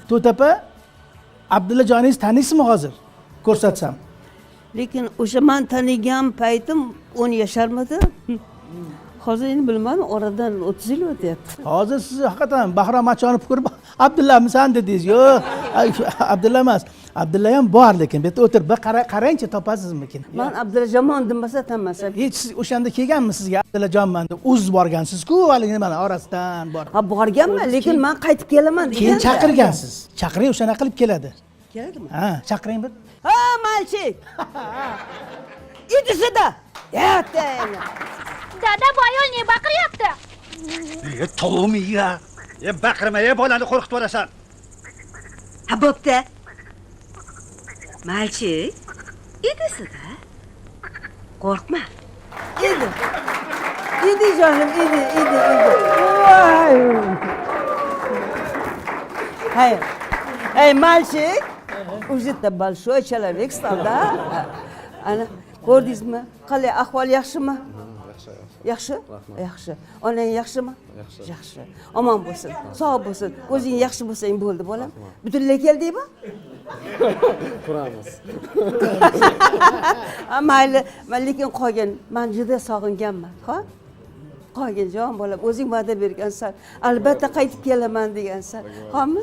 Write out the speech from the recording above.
To'tapa Abdullajoningiz taniysizmi hozir? Ko'rsatsam. Lekin o'sha men tanigan paytim 10 yasharmidi. Hozir endi bilmadim, oradan 30 yil o'tyapti. Hozir siz haqiqatan Bahrom Machonov ko'rib Abdullamisan dedingiz. Yo'q, Abdulla emas. Abdulla ham bor, lekin bu yerda o'tirib bir qarangchi topasizmikin. Men Abdulajamon demasa tanmasam. Hech siz o'shanda kelganmi sizga Abdullajonman deb o'z borgansiz-ku, haligi mana orasidan bor. Ha, borganman, lekin men qaytib kelaman degan. Keyin chaqirgansiz. Chaqiring, o'shana qilib keladi. Keladimi? Ha, chaqiring bir. Ha, mальчик. Иди сюда. Это. Dada, bu ayol ne baqiryapti? To'g'mi ya? Baqirma, bolani qo'rqitib olasan. Ha, bo'pti. Malchik, edisida. Qo'rqma. Edi. Edi canım, edi. Vay. Hayır. Эй, мальчик, уже-то большой человек стал, да? Ana, ko'rdingizmi? Qalay, ahvol yaxshimi? Yaxshi? Yaxshi. Onang yaxshimi? Yaxshi. Omon bo'lsin, sog' bo'lsin. O'zing yaxshi bo'lsang bo'ldi, bolam. Butunlay keldingmi? Quramiz. Mayli, lekin qolgan, men juda sog'inganman, ha? Qolgan jon bolam, o'zing va'da bergansan. Albatta qaytib kelaman degansan. Xo'pmi?